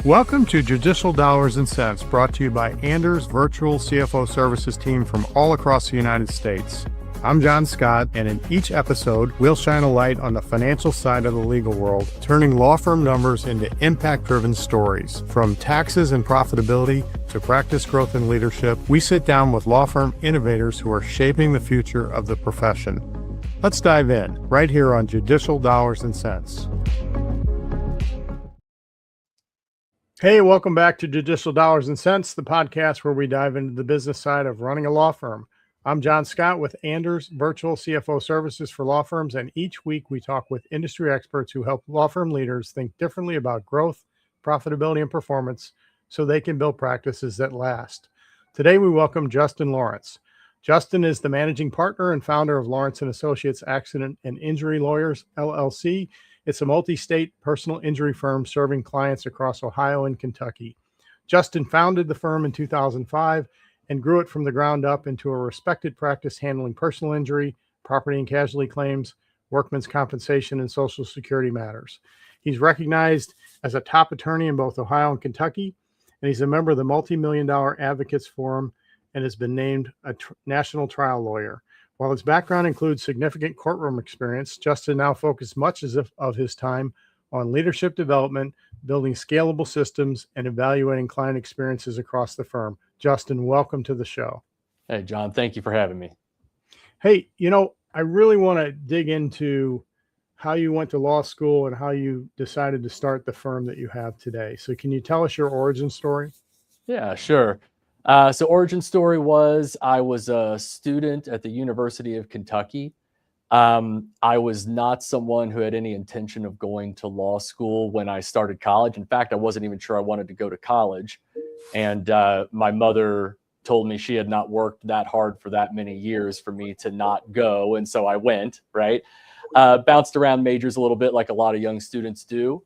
Welcome to Judicial Dollars and Cents, brought to you by Anders Virtual CFO Services team from all across the United States. I'm John Scott, and in each episode, we'll shine a light on the financial side of the legal world, turning law firm numbers into impact-driven stories. From taxes and profitability to practice growth and leadership, we sit down with law firm innovators who are shaping the future of the profession. Let's dive in, right here on Judicial Dollars and Cents. Hey, welcome back to Judicial Dollars and Cents, the podcast where we dive into the business side of running a law firm. I'm John Scott with Anders Virtual CFO Services for law firms, and each week we talk with industry experts who help law firm leaders think differently about growth, profitability, and performance so they can build practices that last. Today we welcome Justin Lawrence. Justin is the managing partner and founder of Lawrence & Associates Accident and Injury Lawyers, LLC. It's a multi-state personal injury firm serving clients across Ohio and Kentucky. Justin founded the firm in 2005 and grew it from the ground up into a respected practice handling personal injury, property and casualty claims, workmen's compensation, and Social Security matters. He's recognized as a top attorney in both Ohio and Kentucky, and he's a member of the Multi-Million-Dollar Advocates Forum and has been named a national trial lawyer. While his background includes significant courtroom experience, Justin now focuses much of his time on leadership development, building scalable systems, and evaluating client experiences across the firm. Justin, welcome to the show. Hey, John, thank you for having me. Hey, I really want to dig into how you went to law school and how you decided to start the firm that you have today. So can you tell us your origin story? Yeah, sure. So origin story was I was a student at the University of Kentucky. I was not someone who had any intention of going to law school when I started college. In fact, I wasn't even sure I wanted to go to college. And my mother told me she had not worked that hard for that many years for me to not go. And so I went, right? Bounced around majors a little bit like a lot of young students do,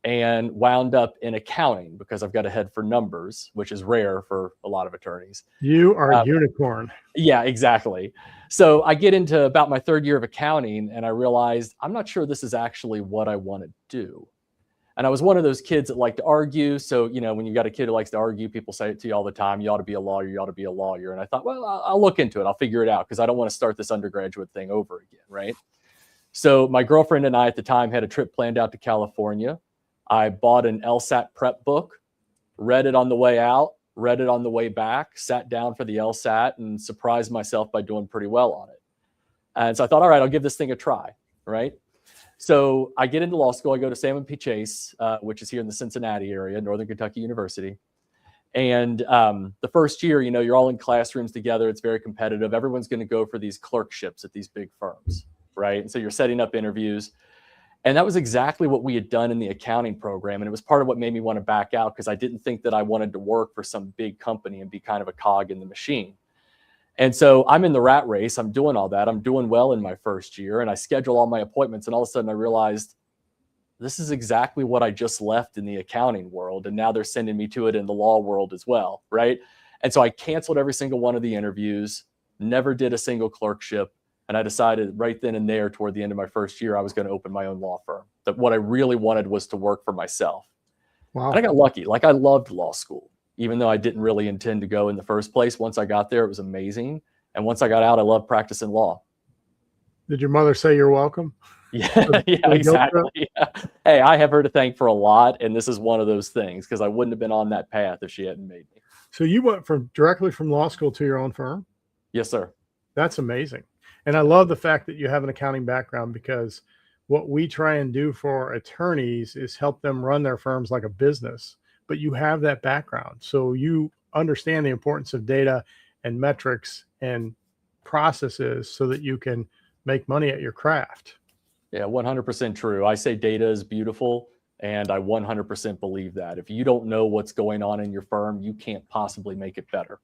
and wound up in accounting because I've got a head for numbers, which is rare for a lot of attorneys. You are a unicorn. Yeah, exactly. So I get into about my third year of accounting and I realized I'm not sure this is actually what I want to do. And I was one of those kids that like to argue. So, when you got a kid who likes to argue, people say it to you all the time, you ought to be a lawyer, you ought to be a lawyer. And I thought, well, I'll look into it. I'll figure it out because I don't want to start this undergraduate thing over again, right? So my girlfriend and I at the time had a trip planned out to California. I bought an LSAT prep book, read it on the way out, read it on the way back, sat down for the LSAT and surprised myself by doing pretty well on it. And so I thought, all right, I'll give this thing a try, right? So I get into law school. I go to Salmon P. Chase, which is here in the Cincinnati area, Northern Kentucky University. And the first year, you're all in classrooms together. It's very competitive. Everyone's going to go for these clerkships at these big firms, right? And so you're setting up interviews. And that was exactly what we had done in the accounting program. And it was part of what made me want to back out because I didn't think that I wanted to work for some big company and be kind of a cog in the machine. And so I'm in the rat race. I'm doing all that. I'm doing well in my first year. And I schedule all my appointments. And all of a sudden I realized this is exactly what I just left in the accounting world. And now they're sending me to it in the law world as well, right? And so I canceled every single one of the interviews, never did a single clerkship. And I decided right then and there toward the end of my first year, I was going to open my own law firm. That what I really wanted was to work for myself. Wow. And I got lucky. Like I loved law school, even though I didn't really intend to go in the first place. Once I got there, it was amazing. And once I got out, I loved practicing law. Did your mother say you're welcome? Yeah, yeah, exactly. Yeah. Hey, I have her to thank for a lot. And this is one of those things because I wouldn't have been on that path if she hadn't made me. So you went directly from law school to your own firm? Yes, sir. That's amazing. And I love the fact that you have an accounting background because what we try and do for attorneys is help them run their firms like a business, but you have that background. So you understand the importance of data and metrics and processes so that you can make money at your craft. Yeah, 100% true. I say data is beautiful, and I 100% believe that. If you don't know what's going on in your firm, you can't possibly make it better.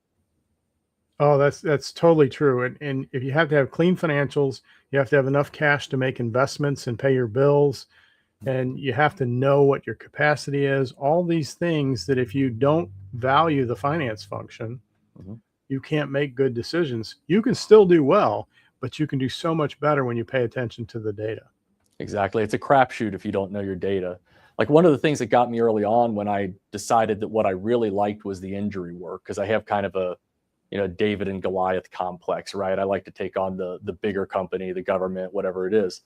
Oh, that's totally true. And if you have to have clean financials, you have to have enough cash to make investments and pay your bills, and you have to know what your capacity is, all these things that if you don't value the finance function, you can't make good decisions. You can still do well, but you can do so much better when you pay attention to the data. Exactly. It's a crapshoot if you don't know your data. Like one of the things that got me early on when I decided that what I really liked was the injury work, because I have kind of a, David and Goliath complex, right? I like to take on the bigger company, the government, whatever it is.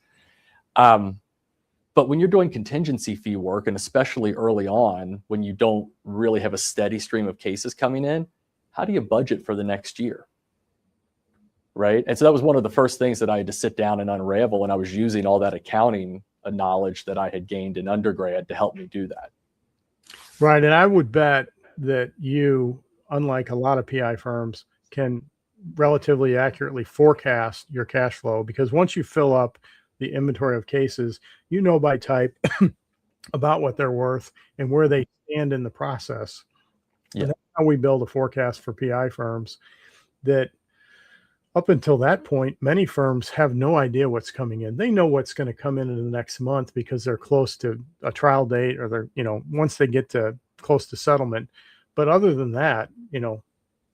But when you're doing contingency fee work, and especially early on, when you don't really have a steady stream of cases coming in, how do you budget for the next year? Right. And so that was one of the first things that I had to sit down and unravel. And I was using all that accounting knowledge that I had gained in undergrad to help me do that. Right. And I would bet that you, unlike a lot of PI firms, can relatively accurately forecast your cash flow, because once you fill up the inventory of cases, you know by type about what they're worth and where they stand in the process. Yeah. And that's how we build a forecast for PI firms. That up until that point, many firms have no idea what's coming in. They know what's going to come in the next month because they're close to a trial date, or they're, once they get to close to settlement. But other than that,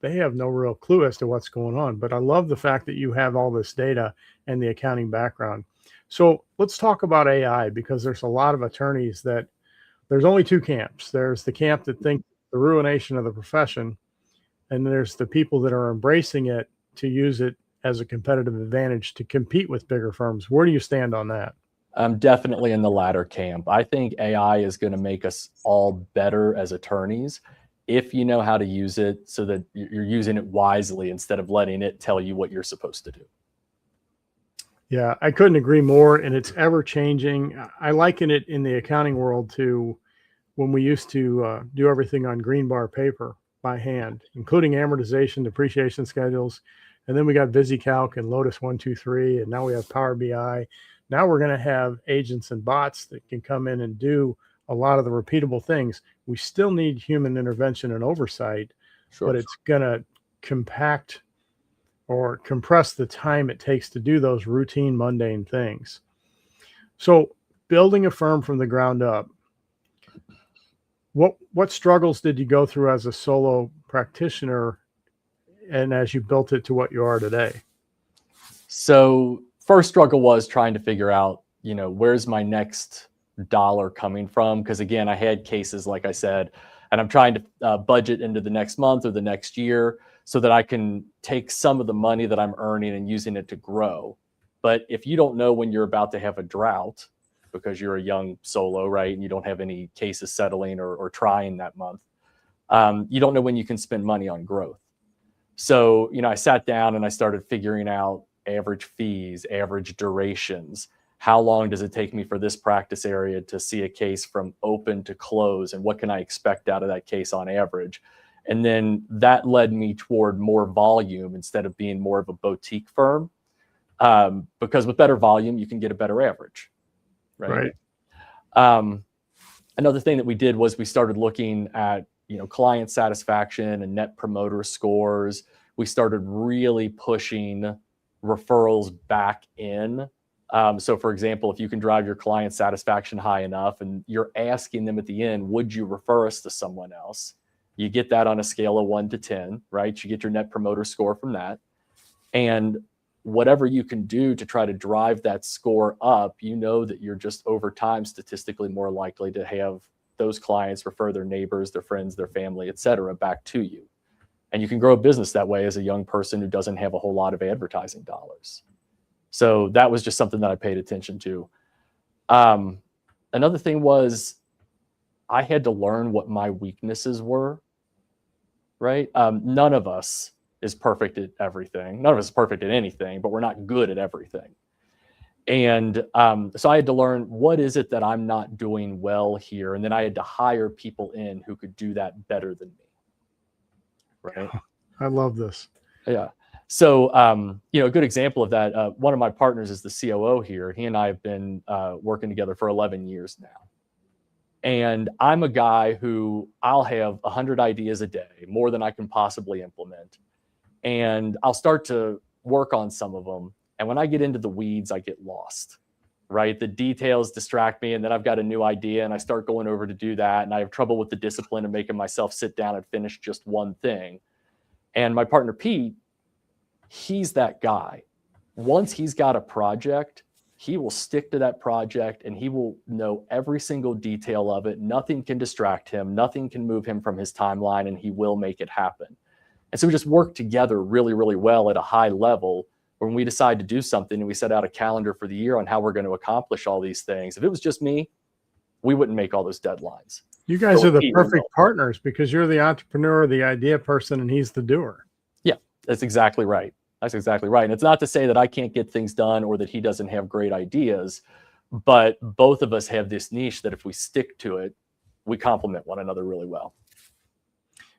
they have no real clue as to what's going on. But I love the fact that you have all this data and the accounting background. So let's talk about AI, because there's a lot of attorneys that there's only two camps. There's the camp that think the ruination of the profession, and there's the people that are embracing it to use it as a competitive advantage to compete with bigger firms. Where do you stand on that? I'm definitely in the latter camp. I think AI is going to make us all better as attorneys if you know how to use it, so that you're using it wisely instead of letting it tell you what you're supposed to do. Yeah, I couldn't agree more. And it's ever changing. I liken it in the accounting world to when we used to do everything on green bar paper by hand, including amortization, depreciation schedules. And then we got VisiCalc and Lotus 123, and now we have Power BI. Now we're going to have agents and bots that can come in and do a lot of the repeatable things. We still need human intervention and oversight, but it's going to compact or compress the time it takes to do those routine, mundane things. So building a firm from the ground up, what struggles did you go through as a solo practitioner, and as you built it to what you are today? So first struggle was trying to figure out, where's my next dollar coming from? Because again, I had cases, like I said, and I'm trying to budget into the next month or the next year so that I can take some of the money that I'm earning and using it to grow. But if you don't know when you're about to have a drought, because you're a young solo, right, and you don't have any cases settling or trying that month, you don't know when you can spend money on growth. So, I sat down and I started figuring out average fees, average durations. How long does it take me for this practice area to see a case from open to close? And what can I expect out of that case on average? And then that led me toward more volume instead of being more of a boutique firm. Because with better volume, you can get a better average. Right. Another thing that we did was we started looking at, client satisfaction and net promoter scores. We started really pushing referrals back in. So for example, if you can drive your client satisfaction high enough and you're asking them at the end, would you refer us to someone else? You get that on a scale of 1 to 10, right? You get your net promoter score from that. And whatever you can do to try to drive that score up, that you're just over time statistically more likely to have those clients refer their neighbors, their friends, their family, et cetera, back to you. And you can grow a business that way as a young person who doesn't have a whole lot of advertising dollars. So that was just something that I paid attention to. Another thing was I had to learn what my weaknesses were, right? None of us is perfect at everything. None of us is perfect at anything, but we're not good at everything. And so I had to learn, what is it that I'm not doing well here? And then I had to hire people in who could do that better than me. Right. I love this. Yeah. So, a good example of that, one of my partners is the COO here. He and I have been working together for 11 years now. And I'm a guy who I'll have 100 ideas a day, more than I can possibly implement. And I'll start to work on some of them. And when I get into the weeds, I get lost, right? The details distract me. And then I've got a new idea and I start going over to do that. And I have trouble with the discipline of making myself sit down and finish just one thing. And my partner, Pete, he's that guy. Once he's got a project, he will stick to that project and he will know every single detail of it. Nothing can distract him. Nothing can move him from his timeline, and he will make it happen. And so we just work together really, really well at a high level. When we decide to do something and we set out a calendar for the year on how we're going to accomplish all these things, if it was just me, we wouldn't make all those deadlines. You guys are the perfect partners because you're the entrepreneur, the idea person, and he's the doer. Yeah, that's exactly right. That's exactly right. And it's not to say that I can't get things done or that he doesn't have great ideas, but both of us have this niche that if we stick to it, we complement one another really well.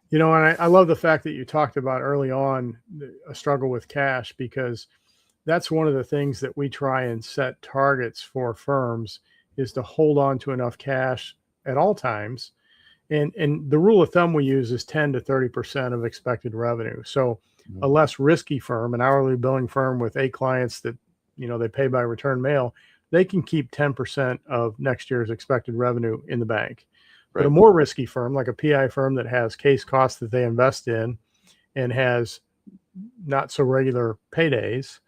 You know, and I love the fact that you talked about early on a struggle with cash, because that's one of the things that we try and set targets for firms is to hold on to enough cash at all times. And the rule of thumb we use is 10 to 30% of expected revenue. So a less risky firm, an hourly billing firm with 8 clients that, you know, they pay by return mail, they can keep 10% of next year's expected revenue in the bank. Right. But a more risky firm, like a PI firm that has case costs that they invest in and has not so regular paydays,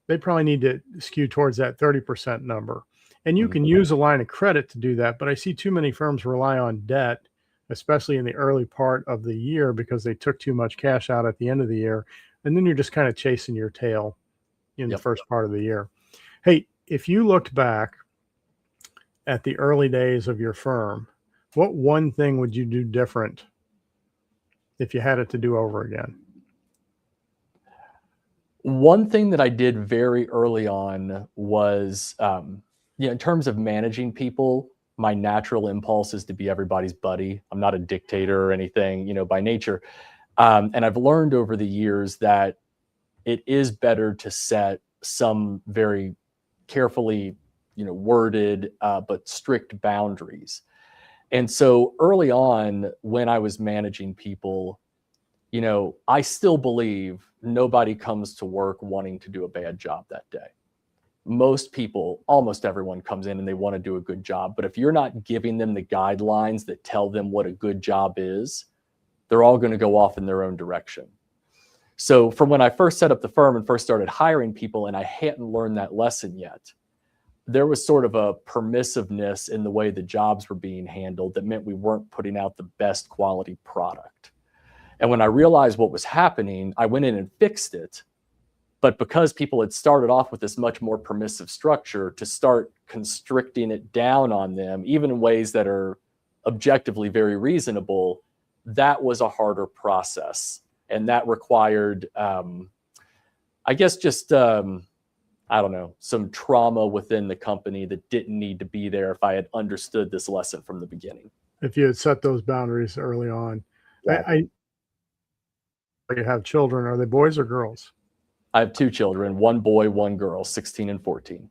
they probably need to skew towards that 30% number. And you can use a line of credit to do that, but I see too many firms rely on debt, especially in the early part of the year, because they took too much cash out at the end of the year. And then you're just kind of chasing your tail in the first part of the year. Hey, if you looked back at the early days of your firm, what one thing would you do different if you had it to do over again? One thing that I did very early on was, in terms of managing people, my natural impulse is to be everybody's buddy. I'm not a dictator or anything, by nature. And I've learned over the years that it is better to set some very carefully, worded, but strict boundaries. And so early on, when I was managing people, I still believe nobody comes to work wanting to do a bad job that day. Most people, almost everyone comes in and they want to do a good job. But if you're not giving them the guidelines that tell them what a good job is, they're all going to go off in their own direction. So from when I first set up the firm and first started hiring people, and I hadn't learned that lesson yet, there was sort of a permissiveness in the way the jobs were being handled that meant we weren't putting out the best quality product. And when I realized what was happening, I went in and fixed it. But because people had started off with this much more permissive structure, to start constricting it down on them, even in ways that are objectively very reasonable, that was a harder process. And that required, some trauma within the company that didn't need to be there if I had understood this lesson from the beginning. If you had set those boundaries early on. Yeah. You have children. Are they boys or girls? I have 2 children, 1 boy, 1 girl, 16 and 14.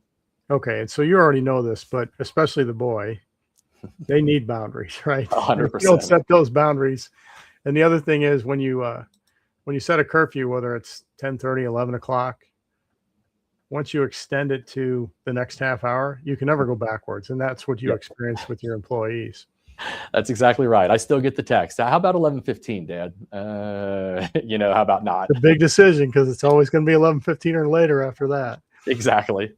Okay. And so you already know this, but especially the boy, they need boundaries, right? 100%. If you don't set those boundaries. And the other thing is when you set a curfew, whether it's 10:30, 11 o'clock, once you extend it to the next half hour, you can never go backwards. And that's what you experience with your employees. That's exactly right. I still get the text. How about 11:15, Dad? How about not? It's a big decision because it's always going to be 11:15 or later after that. Exactly.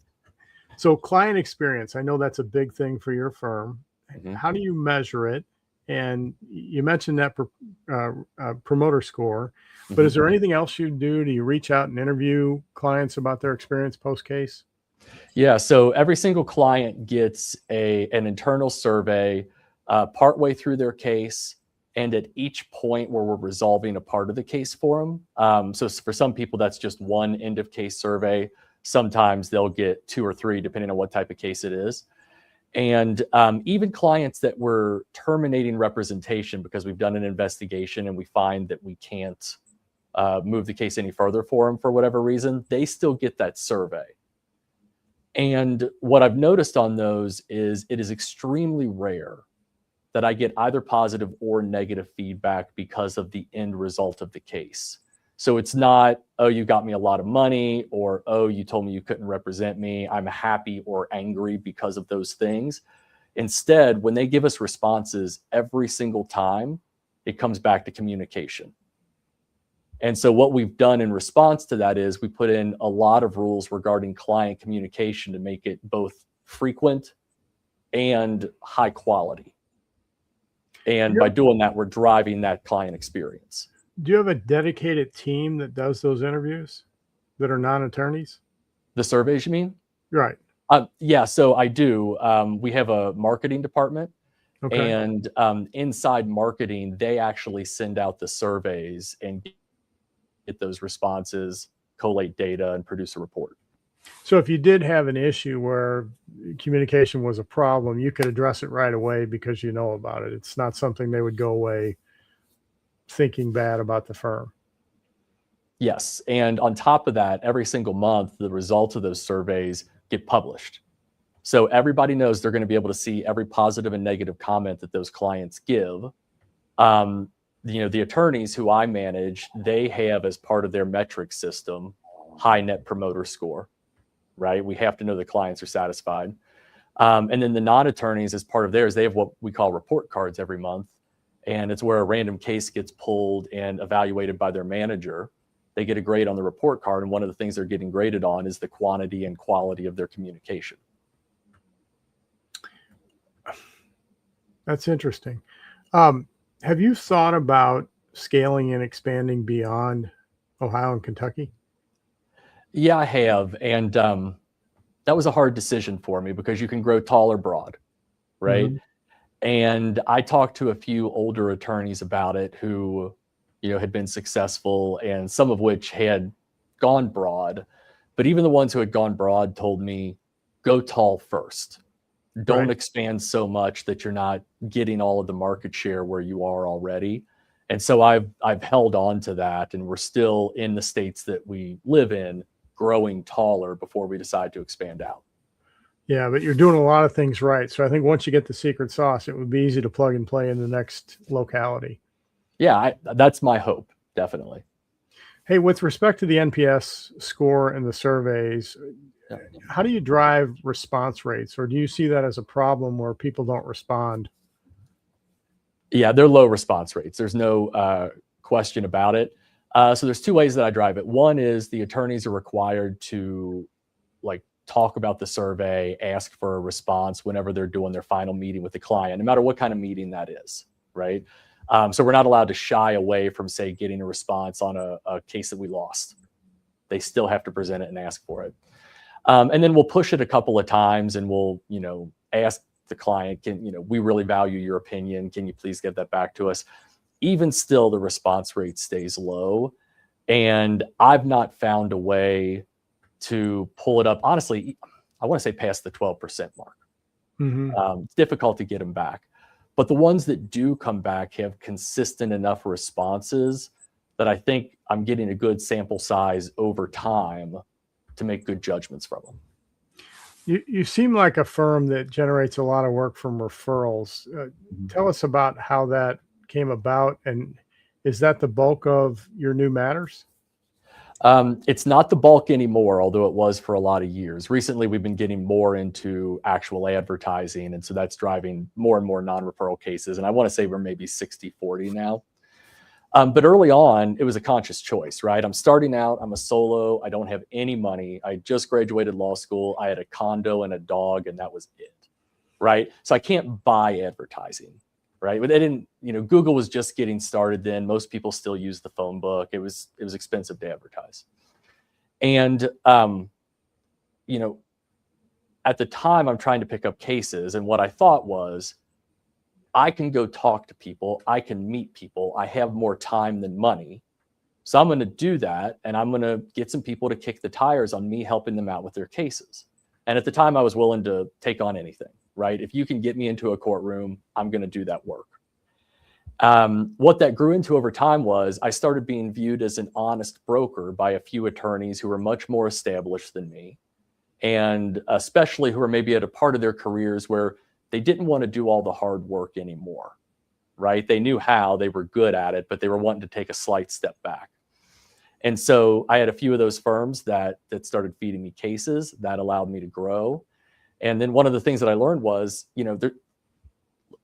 So client experience, I know that's a big thing for your firm. Mm-hmm. How do you measure it? And you mentioned that promoter score, but mm-hmm. Is there anything else you do? Do you reach out and interview clients about their experience post-case? Yeah. So every single client gets an internal survey partway through their case, and at each point where we're resolving a part of the case for them. So for some people, that's just one end of case survey. Sometimes they'll get 2 or 3, depending on what type of case it is. And even clients that we're terminating representation because we've done an investigation and we find that we can't move the case any further for them for whatever reason, they still get that survey. And what I've noticed on those is it is extremely rare that I get either positive or negative feedback because of the end result of the case. So it's not, oh, you got me a lot of money, or, oh, you told me you couldn't represent me. I'm happy or angry because of those things. Instead, when they give us responses every single time, it comes back to communication. And so what we've done in response to that is we put in a lot of rules regarding client communication to make it both frequent and high quality. And by doing that, we're driving that client experience. Do you have a dedicated team that does those interviews that are non-attorneys? The surveys, you mean? Right. Yeah, so I do. We have a marketing department. Okay. And inside marketing, they actually send out the surveys and get those responses, collate data, and produce a report. So if you did have an issue where communication was a problem, you could address it right away because you know about it. It's not something they would go away thinking bad about the firm. Yes. And on top of that, every single month, the results of those surveys get published. So everybody knows they're going to be able to see every positive and negative comment that those clients give. The attorneys who I manage, they have as part of their metric system, high net promoter score, right? We have to know the clients are satisfied. And then the non-attorneys, as part of theirs, they have what we call report cards every month. And it's where a random case gets pulled and evaluated by their manager. They get a grade on the report card. And one of the things they're getting graded on is the quantity and quality of their communication. That's interesting. Have you thought about scaling and expanding beyond Ohio and Kentucky? Yeah, I have. And that was a hard decision for me because you can grow tall or broad, right? Mhm. And I talked to a few older attorneys about it who, had been successful, and some of which had gone broad. But even the ones who had gone broad told me, go tall first. Don't Right. expand so much that you're not getting all of the market share where you are already. And so I've held on to that, and we're still in the states that we live in, growing taller before we decide to expand out. Yeah, but you're doing a lot of things right. So I think once you get the secret sauce, it would be easy to plug and play in the next locality. Yeah, that's my hope, definitely. Hey, with respect to the NPS score and the surveys, Yeah. how do you drive response rates, or do you see that as a problem where people don't respond? Yeah, they're low response rates. There's no question about it. So there's two ways that I drive it. One is the attorneys are required to talk about the survey, ask for a response whenever they're doing their final meeting with the client, no matter what kind of meeting that is, right? So we're not allowed to shy away from, say, getting a response on a case that we lost. They still have to present it and ask for it. And then we'll push it a couple of times, and we'll, ask the client, we really value your opinion. Can you please get that back to us? Even still, the response rate stays low. And I've not found a way to pull it up. Honestly, I want to say past the 12% mark. Mm-hmm. It's difficult to get them back. But the ones that do come back have consistent enough responses that I think I'm getting a good sample size over time to make good judgments from them. You seem like a firm that generates a lot of work from referrals. Tell us about how that came about, and is that the bulk of your new matters? It's not the bulk anymore, although it was for a lot of years. Recently, we've been getting more into actual advertising, and so that's driving more and more non-referral cases. And I want to say we're maybe 60-40 now. But early on, it was a conscious choice, right? I'm starting out, I'm a solo, I don't have any money. I just graduated law school. I had a condo and a dog, and that was it, right? So I can't buy advertising, right? But they didn't, Google was just getting started then. Most people still use the phone book. It was expensive to advertise. And, at the time I'm trying to pick up cases, and what I thought was, I can go talk to people, I can meet people, I have more time than money. So I'm going to do that, and I'm going to get some people to kick the tires on me helping them out with their cases. And at the time I was willing to take on anything, right? If you can get me into a courtroom, I'm going to do that work. What that grew into over time was I started being viewed as an honest broker by a few attorneys who were much more established than me, and especially who are maybe at a part of their careers where they didn't want to do all the hard work anymore, right? They knew how, they were good at it, but they were wanting to take a slight step back. And so I had a few of those firms that started feeding me cases that allowed me to grow. And then one of the things that I learned was,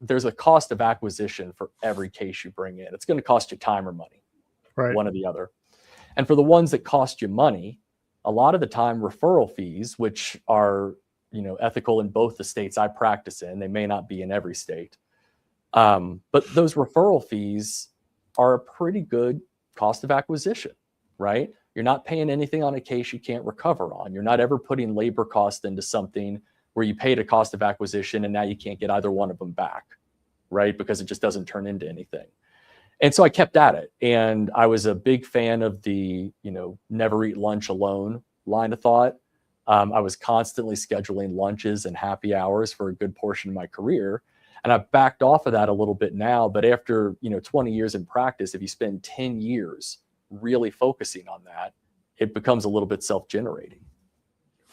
there's a cost of acquisition for every case you bring in. It's going to cost you time or money, Right. one or the other. And for the ones that cost you money, a lot of the time referral fees, which are, ethical in both the states I practice in, they may not be in every state. But those referral fees are a pretty good cost of acquisition, right? You're not paying anything on a case you can't recover on. You're not ever putting labor cost into something where you paid a cost of acquisition and now you can't get either one of them back, right? Because it just doesn't turn into anything. And so I kept at it. And I was a big fan of the, never eat lunch alone line of thought. I was constantly scheduling lunches and happy hours for a good portion of my career. And I've backed off of that a little bit now. But after, 20 years in practice, if you spend 10 years really focusing on that, it becomes a little bit self-generating.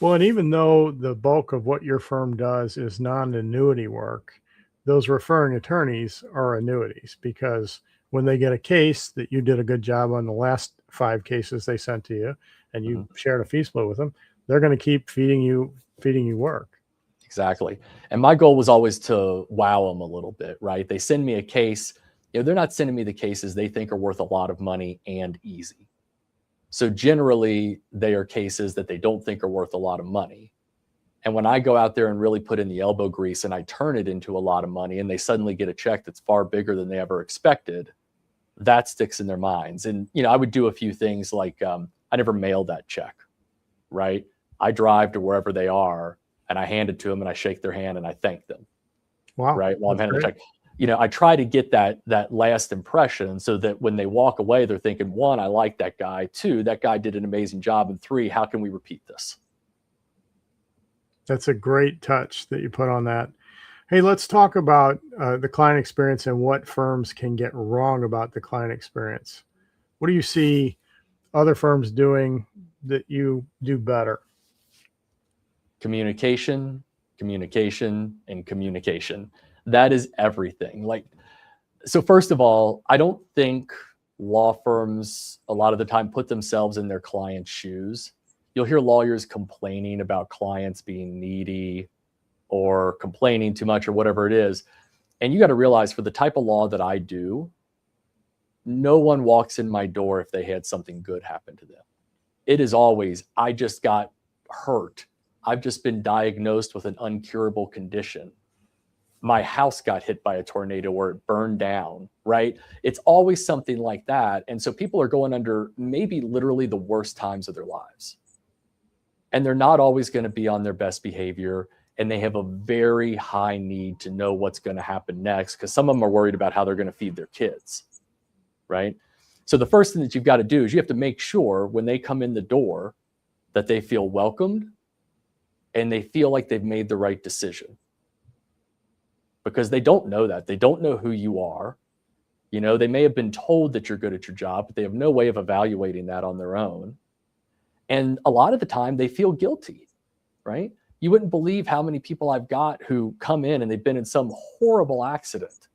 Well, and even though the bulk of what your firm does is non-annuity work, those referring attorneys are annuities, because when they get a case that you did a good job on the last 5 cases they sent to you and you shared a fee split with them, they're going to keep feeding you work. Exactly. And my goal was always to wow them a little bit, right? They send me a case, they're not sending me the cases they think are worth a lot of money and easy. So generally they are cases that they don't think are worth a lot of money. And when I go out there and really put in the elbow grease and I turn it into a lot of money and they suddenly get a check that's far bigger than they ever expected, that sticks in their minds. And, I would do a few things like I never mail that check, right? I drive to wherever they are and I hand it to them and I shake their hand and I thank them. Wow. Right. While I'm handing the check. I try to get that last impression so that when they walk away, they're thinking, 1, I like that guy. 2, that guy did an amazing job. And 3, how can we repeat this? That's a great touch that you put on that. Hey, let's talk about the client experience and what firms can get wrong about the client experience. What do you see other firms doing that you do better? Communication, communication, and communication. That is everything. So first of all, I don't think law firms a lot of the time put themselves in their client's shoes. You'll hear lawyers complaining about clients being needy or complaining too much or whatever it is. And you got to realize, for the type of law that I do, no one walks in my door if they had something good happen to them. It is always, I just got hurt. I've just been diagnosed with an uncurable condition. My house got hit by a tornado or it burned down, right? It's always something like that. And so people are going under maybe literally the worst times of their lives. And they're not always going to be on their best behavior. And they have a very high need to know what's going to happen next, because some of them are worried about how they're going to feed their kids, right? So the first thing that you've got to do is you have to make sure when they come in the door that they feel welcomed and they feel like they've made the right decision. Because they don't know that. They don't know who you are. They may have been told that you're good at your job, but they have no way of evaluating that on their own. And a lot of the time they feel guilty, right? You wouldn't believe how many people I've got who come in and they've been in some horrible accident.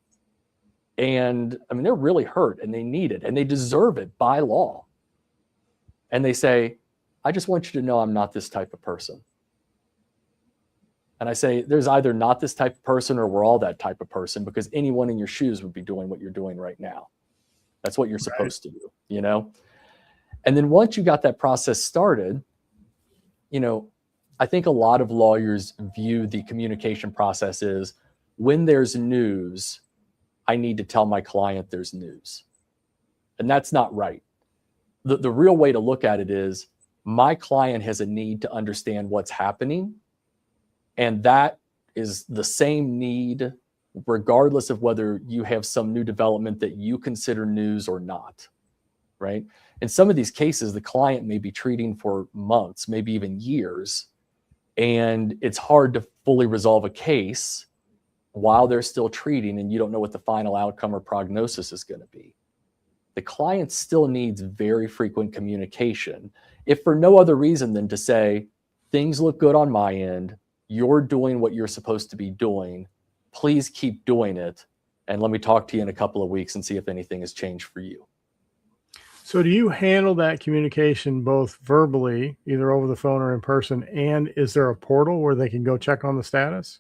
And they're really hurt and they need it and they deserve it by law. And they say, I just want you to know I'm not this type of person. And I say, there's either not this type of person or we're all that type of person, because anyone in your shoes would be doing what you're doing right now. That's what you're supposed to do, And then once you got that process started, I think a lot of lawyers view the communication process as, when there's news, I need to tell my client there's news. And that's not right. The real way to look at it is, my client has a need to understand what's happening. And that is the same need, regardless of whether you have some new development that you consider news or not, right? In some of these cases, the client may be treating for months, maybe even years, and it's hard to fully resolve a case while they're still treating and you don't know what the final outcome or prognosis is going to be. The client still needs very frequent communication, if for no other reason than to say, things look good on my end. You're doing what you're supposed to be doing. Please keep doing it. And let me talk to you in a couple of weeks and see if anything has changed for you. So do you handle that communication both verbally, either over the phone or in person? And is there a portal where they can go check on the status?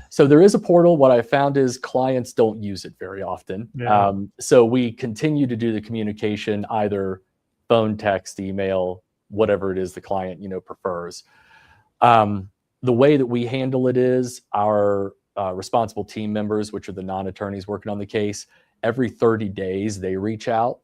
So there is a portal. What I found is clients don't use it very often. Yeah. So we continue to do the communication either phone, text, email, whatever it is the client, prefers. The way that we handle it is our responsible team members, which are the non-attorneys working on the case, every 30 days, they reach out.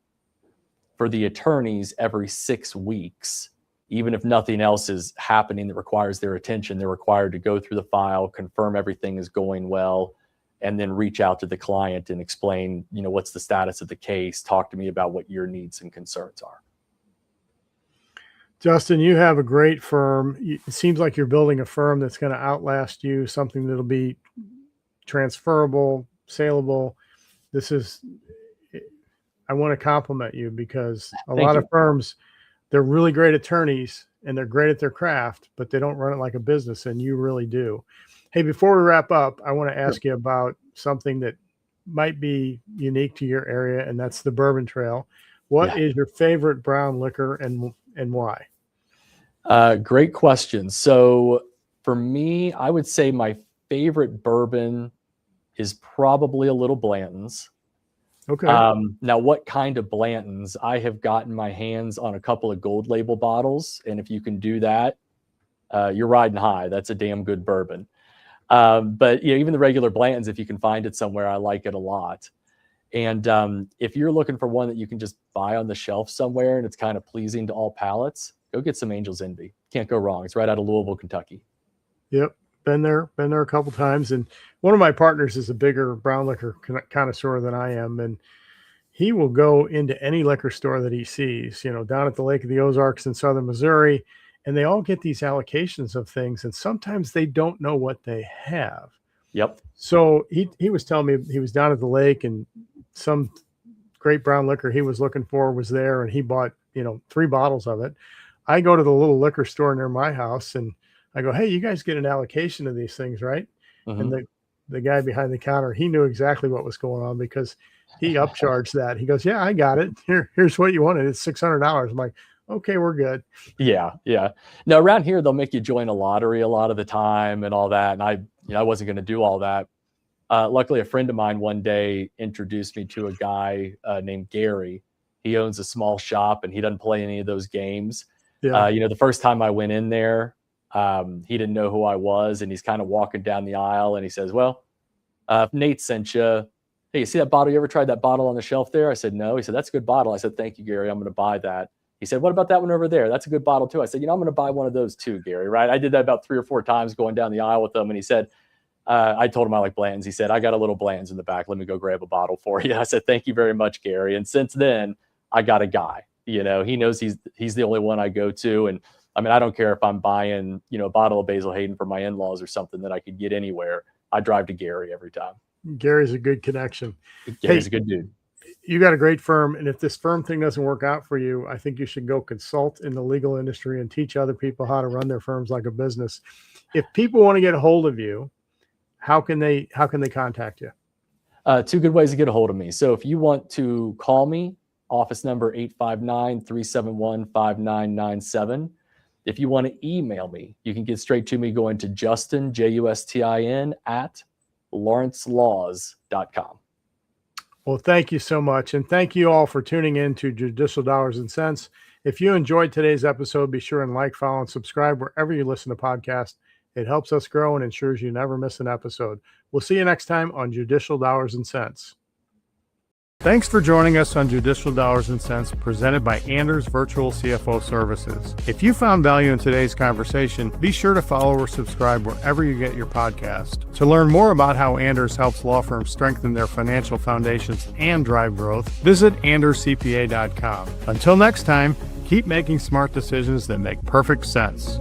For the attorneys, every 6 weeks, even if nothing else is happening that requires their attention, they're required to go through the file, confirm everything is going well, and then reach out to the client and explain, what's the status of the case, talk to me about what your needs and concerns are. Justin, you have a great firm. It seems like you're building a firm that's going to outlast you, something that'll be transferable, saleable. I want to compliment you because a lot of firms, they're really great attorneys and they're great at their craft, but they don't run it like a business, and you really do. Hey, before we wrap up, I want to ask you about something that might be unique to your area, and that's the Bourbon Trail. What is your favorite brown liquor and why? Great question. So for me, I would say my favorite bourbon is probably a little Blanton's. Okay. Now, what kind of Blanton's? I have gotten my hands on a couple of gold label bottles, and if you can do that, you're riding high. That's a damn good bourbon. But even the regular Blanton's, if you can find it somewhere, I like it a lot. And if you're looking for one that you can just buy on the shelf somewhere and it's kind of pleasing to all palates, go get some Angel's Envy. Can't go wrong. It's right out of Louisville, Kentucky. Yep. Been there a couple times. And one of my partners is a bigger brown liquor connoisseur than I am. And he will go into any liquor store that he sees, down at the Lake of the Ozarks in southern Missouri. And they all get these allocations of things. And sometimes they don't know what they have. Yep. So he was telling me he was down at the lake and some great brown liquor he was looking for was there. And he bought, 3 bottles of it. I go to the little liquor store near my house and I go, hey, you guys get an allocation of these things, right? Mm-hmm. And the guy behind the counter, he knew exactly what was going on because he upcharged that. He goes, yeah, I got it. Here's what you wanted. It's $600. I'm like, okay, we're good. Yeah. Now around here, they'll make you join a lottery a lot of the time and all that. And I wasn't going to do all that. Luckily, a friend of mine one day introduced me to a guy named Gary. He owns a small shop and he doesn't play any of those games. Yeah. The first time I went in there, he didn't know who I was, and he's kind of walking down the aisle and he says, well, Nate sent you. Hey, you see that bottle? You ever tried that bottle on the shelf there? I said, no. He said, that's a good bottle. I said, thank you, Gary. I'm going to buy that. He said, what about that one over there? That's a good bottle too. I said, I'm going to buy one of those too, Gary, right? I did that about 3 or 4 times going down the aisle with him. And he said, I told him I like Blanton's. He said, I got a little Blanton's in the back. Let me go grab a bottle for you. I said, thank you very much, Gary. And since then, I got a guy. He knows he's the only one I go to. And I mean, I don't care if I'm buying, a bottle of Basil Hayden for my in-laws or something that I could get anywhere. I drive to Gary every time. Gary's a good connection. Gary's a good dude. You got a great firm. And if this firm thing doesn't work out for you, I think you should go consult in the legal industry and teach other people how to run their firms like a business. If people want to get a hold of you, how can they contact you? 2 good ways to get a hold of me. So if you want to call me, office number 859-371-5997. If you want to email me, you can get straight to me going to Justin, Justin, @lawrencelaws.com. Well, thank you so much. And thank you all for tuning in to Judicial Dollars and Cents. If you enjoyed today's episode, be sure and like, follow, and subscribe wherever you listen to podcasts. It helps us grow and ensures you never miss an episode. We'll see you next time on Judicial Dollars and Cents. Thanks for joining us on Judicial Dollars and Cents, presented by Anders Virtual CFO Services. If you found value in today's conversation, be sure to follow or subscribe wherever you get your podcast. To learn more about how Anders helps law firms strengthen their financial foundations and drive growth, visit anderscpa.com. Until next time, keep making smart decisions that make perfect sense.